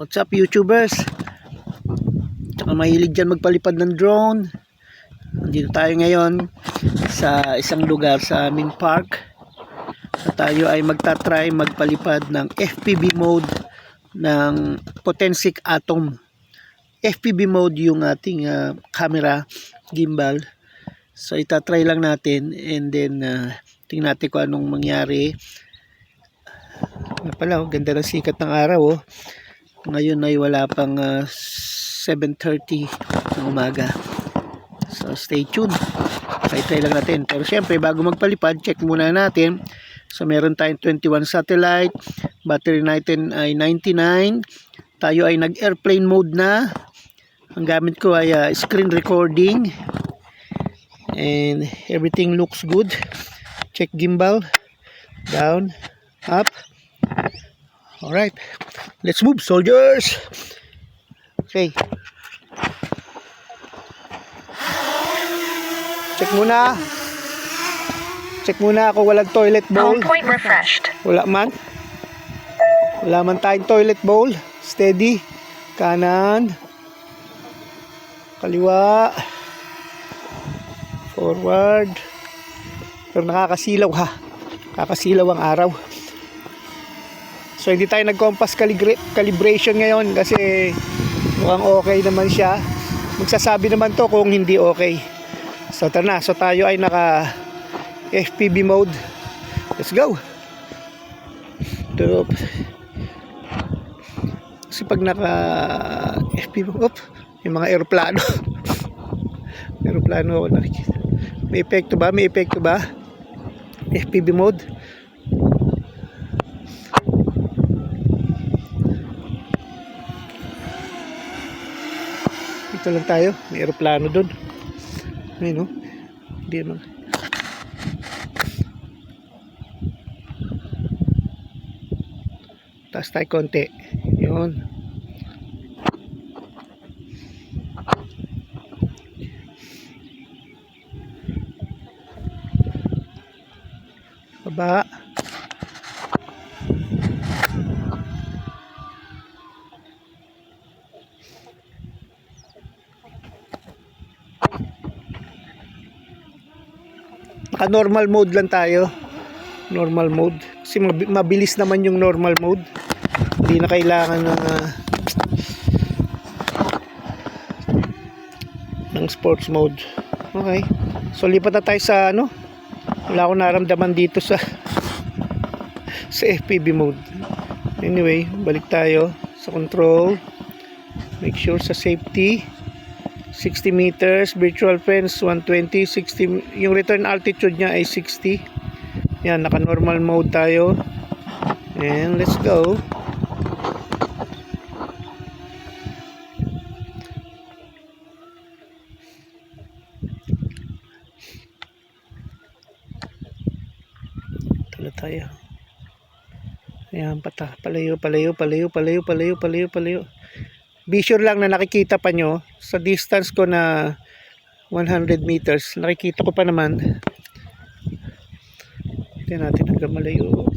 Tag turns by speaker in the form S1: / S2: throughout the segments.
S1: What's up YouTubers? Tsaka mahilig dyan magpalipad ng drone. Nandito tayo ngayon sa isang lugar sa aming park. At tayo ay magta-try magpalipad ng FPV mode ng Potensic Atom. FPV mode yung ating camera gimbal. So itatry lang natin and then tingnan natin kung anong mangyari. Pala, ganda ng sikat ng araw. Ngayon ay wala pang 7:30 ng umaga. So stay tuned. Try lang natin. Pero syempre bago magpalipad, check muna natin. So meron tayong 21 satellite. Battery natin ay 99. Tayo ay nag-airplane mode na. Ang gamit ko ay screen recording. And everything looks good. Check gimbal. Down. Up. Alright. Let's move, soldiers. Okay. Check muna. Check muna kung walang toilet bowl.
S2: Home point refreshed.
S1: Wala man. Wala man tayong toilet bowl. Steady. Kanan. Kaliwa. Forward. Pero nakakasilaw ha. Kakasilaw ang araw. So hindi tayo nag-compass calibration ngayon kasi mukhang okay naman siya. Magsasabi naman to kung hindi okay. So tara na. So tayo ay naka FPV mode. Let's go. Kasi pag naka FPV mode, yung mga aeroplano. Aeroplano ako nakikita. May epekto ba? May epekto ba? FPV mode. Ito lang tayo, may aeroplano doon. Ayun, no? Hindi naman. Taas tayo konti. Yun. Baba. Normal mode lang tayo. Normal mode. Kasi mabilis naman yung normal mode. Hindi na kailangan ng sports mode. Okay. So lipat na tayo sa wala akong naramdaman dito sa FPV mode. Anyway, balik tayo sa control. Make sure sa safety. 60 meters, virtual fence 120, 60, yung return altitude niya ay 60. Yan, naka normal mode tayo. And let's go. Tala tayo. Ayan, palayo. Be sure lang na nakikita pa nyo sa distance ko na 100 meters. Nakikita ko pa naman. Tingnan natin hanggang malayo.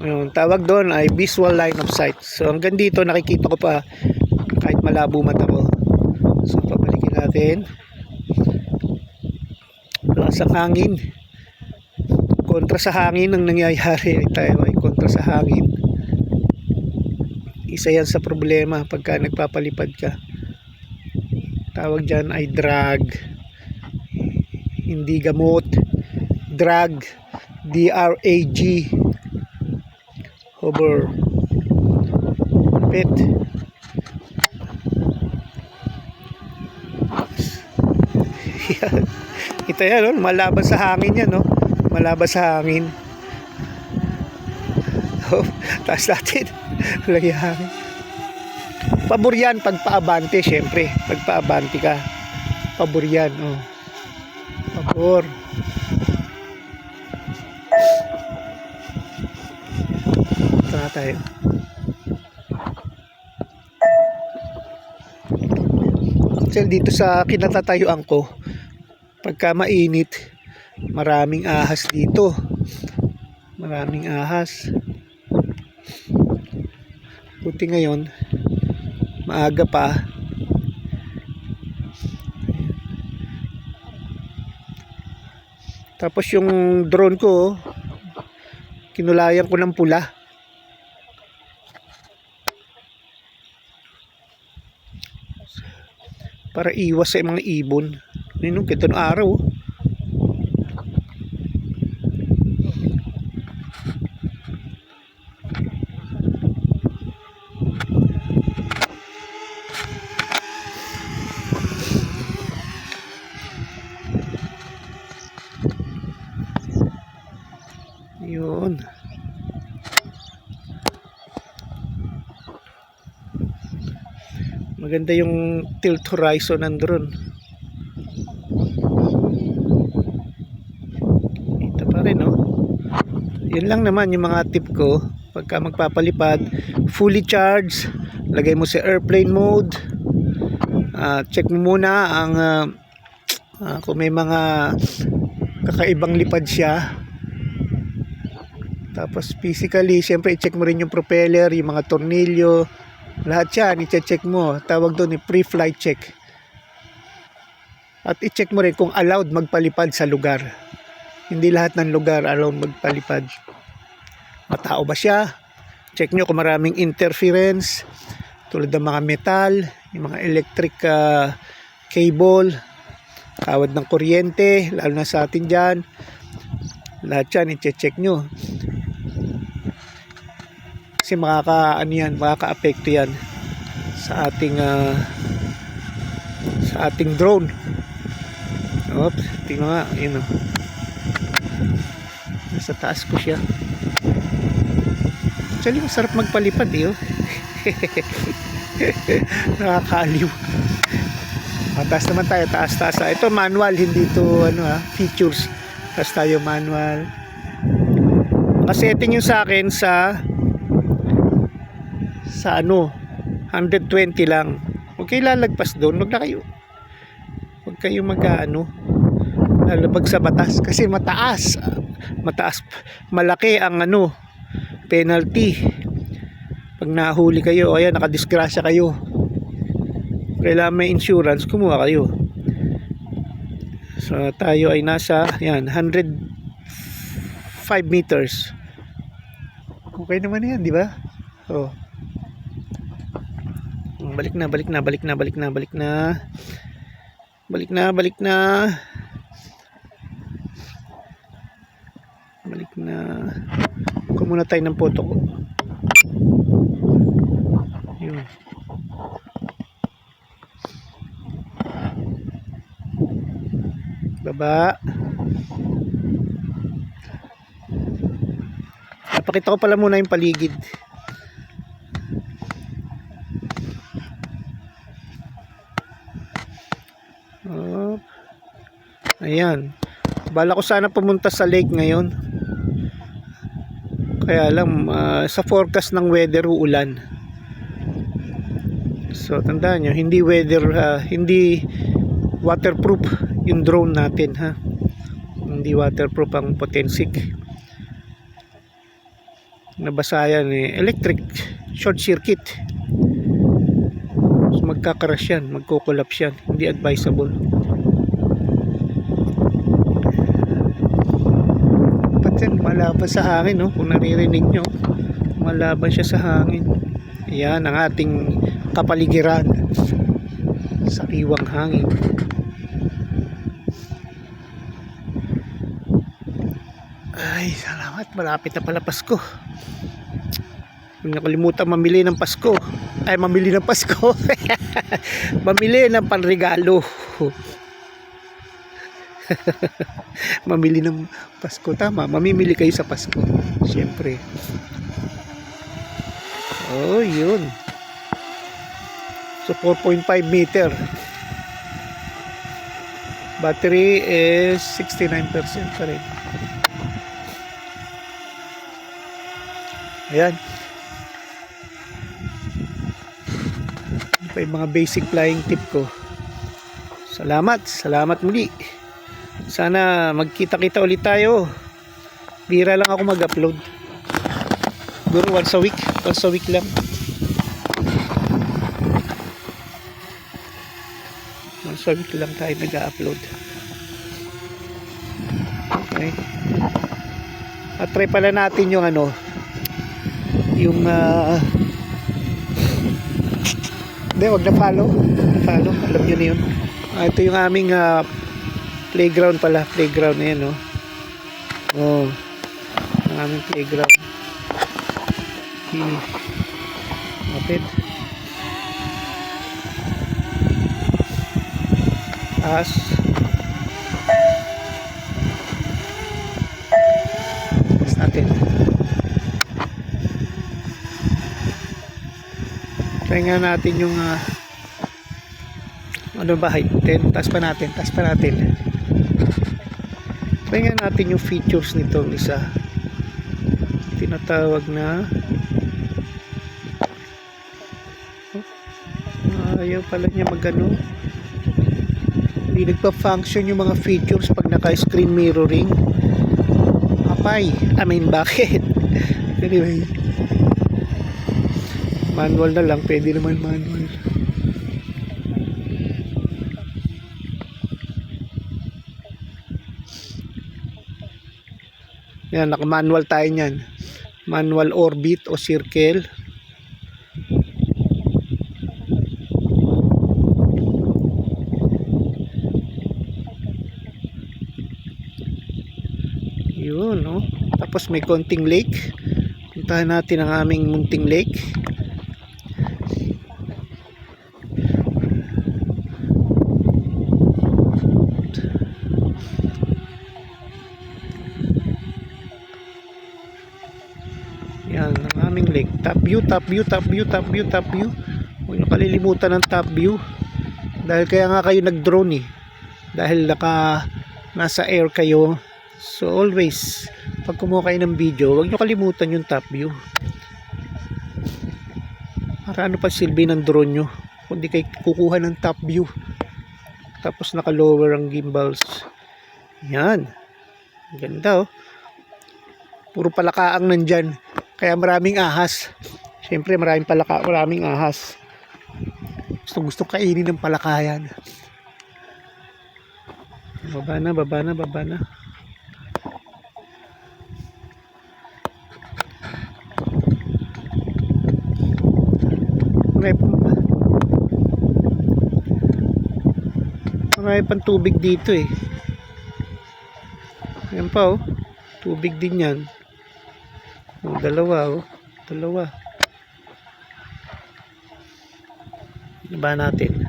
S1: Ayun, tawag doon ay visual line of sight. So hanggang dito nakikita ko pa kahit malabo mata ko. So pabalikin natin. Lakas ang hangin. Kontra sa hangin ang nangyayari. Tayo ay kontra sa hangin. Isa yan sa problema pagka nagpapalipad ka. Tawag dyan ay drag. Hindi gamot. Drag. D-R-A-G. Hover. Pet. Ito yan, malaban sa hangin yan, no? Malaban sa hangin. Taas natin. Lagi hangin. Pabor yan pag paabante, syempre. Pag paabante ka, pabor yan. Oh. Pabor. Ito na tayo. Actually, dito sa kinatatayuan ko, pagka mainit, maraming ahas dito. Maraming ahas. Buti ngayon maaga pa. Tapos yung drone ko, kinulayan ko ng pula. Para iwas sa mga ibon. Nung kita ng araw. Yun. Maganda yung tilt horizon ng drone. Ito pa rin, no? Yun lang naman yung mga tip ko. Pagka magpapalipad, fully charged, lagay mo sa airplane mode. Check mo muna ang kung may mga kakaibang lipad siya. Tapos physically, syempre i-check mo rin yung propeller, yung mga tornilyo, lahat yan i-check mo. Tawag doon pre-flight check. At i-check mo rin kung allowed magpalipad sa lugar. Hindi lahat ng lugar allowed magpalipad. Matao ba siya? Check nyo kung maraming interference tulad ng mga metal, yung mga electric cable, kawad ng kuryente, lalo na sa atin dyan. Lahat yan i-check nyo. Kasi makaka-apekto yan sa ating drone. Oops, tingnan nga, yun o. Nasa taas ko siya. Actually, masarap magpalipad eh. Oh. Nakakaaliw. Taas naman tayo, taas. Ito manual, hindi to features. Taas tayo manual. Nakasetting yung sa akin sa 120 lang. Huwag kayo lalagpas doon. Huwag kayo lalabag sa batas kasi mataas, malaki ang penalty pag nahuli kayo. Ayan, nakadisgrasya kayo, kailangan may insurance, kumuha kayo. So tayo ay nasa 105 meters. Okay naman yan, di ba? Oh. Balik na. Kuha muna tayo ng photo ko. Yun. Baba. Napakita ko pala muna yung paligid. Ayan. Bala ko sana pumunta sa lake ngayon. Kaya lang sa forecast ng weather uulan. So tandaan nyo, hindi waterproof yung drone natin, ha. Hindi waterproof ang Potensik. Nabasa yan electric short circuit. So magkakarash yan, magko-collapse yan. Hindi advisable. Malaban sa hangin, no? Kung naririnig nyo, malaban siya sa hangin. Yan ang ating kapaligiran, sariwang hangin. Ay, salamat, malapit na pala Pasko. Kung nakalimutan mamili ng Pasko, mamili ng Pasko. Mamili ng panregalo. Mamili ng Pasko, tama, mamimili kayo sa Pasko syempre. Oh, yun. So 4.5 meter. Battery is 69% pa rin. Ayan. Ito pa yung mga basic flying tip ko. Salamat muli. Sana magkita-kita ulit tayo. Bira lang ako mag-upload. Siguro once a week lang. saglit lang tayo nag-upload. Okay. At try pala natin yung ano, yung hindi, wag na follow, alam nyo na yun. Ito yung aming playground pala, playground na yan, no? Oh, ang aming playground. Kapit taas. Taas natin. Try nga natin yung ano ba, height 10. Taas pa natin. Try nga natin yung features nitong isa, tinatawag na ayaw pala niya magano, hindi nagpa-function yung mga features pag naka-screen mirroring. Bakit? Anyway, manual na lang, pwede naman manual. Yan, naka-manual tayo niyan. Manual orbit o circle. Yun, no? Tapos may konting lake. Puntahan natin ang aming munting lake. Yan, ang aming lake. Top view. Huwag nyo kalilimutan ng top view. Dahil kaya nga kayo nag-drone eh. Dahil nasa air kayo. So always, pag kumuha kayo ng video, huwag nyo kalimutan yung top view. Para ano pa silbi ng drone nyo? Kundi kayo kukuha ng top view. Tapos naka-lower ang gimbals. Yan. Ganda, oh. Puro palakaang nandyan. Kaya maraming ahas. Siyempre maraming ahas. Gusto kainin ng palakayan. Baba na. Marami pang tubig dito eh. Yan pa, oh. Tubig din yan. Oh, dalawa. Iba natin.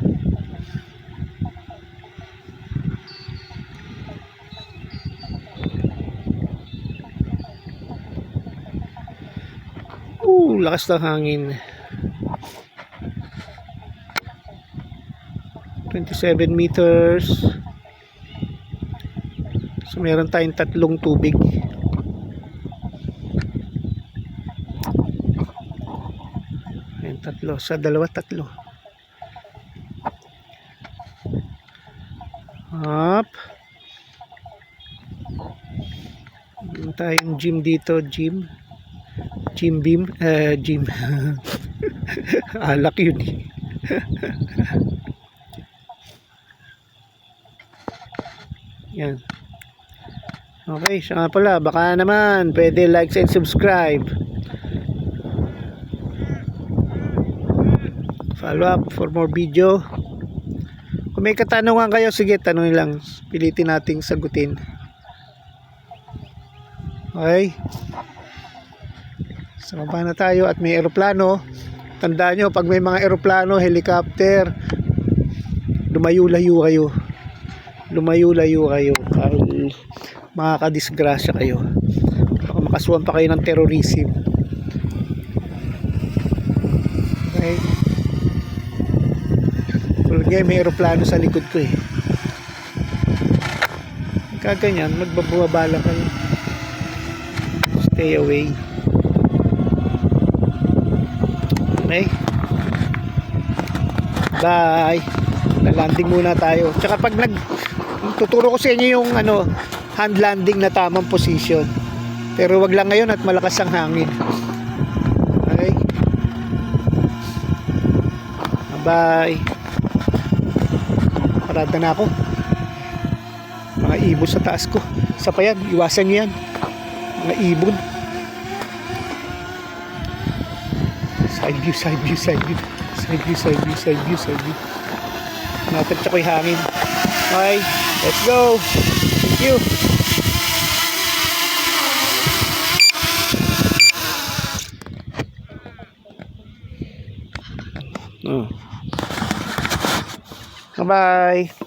S1: Lakas ng hangin. 27 meters. So meron tayong tatlong tubig. Ayan, tatlo. Sa dalawa, tatlo. Up. Meron tayong gym dito. Gym beam. Gym. Alak yun eh. Yan. Okay, siya nga pala, baka naman pwede like and subscribe, follow up for more video. Kung may katanungan kayo, sige, tanongin lang, pilitin nating sagutin. Okay, sa baba na tayo at may eroplano. Tandaan nyo, pag may mga eroplano, helicopter, lumayo-layo kayo dahil makakadisgrasya kayo. Baka makasuhan pa kayo ng terrorism. Okay, tulad may aeroplano sa likod ko eh. Kaganyan, magbabala kayo, stay away. Okay, bye. Landing muna tayo. Tsaka pag tuturo ko sa inyo yung hand landing na tamang position. Pero wag lang ngayon at malakas ang hangin. Okay? Bye. Parada na ako. Mga ibon sa taas ko. Isa pa yan, iwasan nyo yan. Mga ibon. Side view, side view, side view. Side view, side view, side view, side view. Natapos ako yung hangin. Okay, let's go. Thank you. Oh. Bye-bye.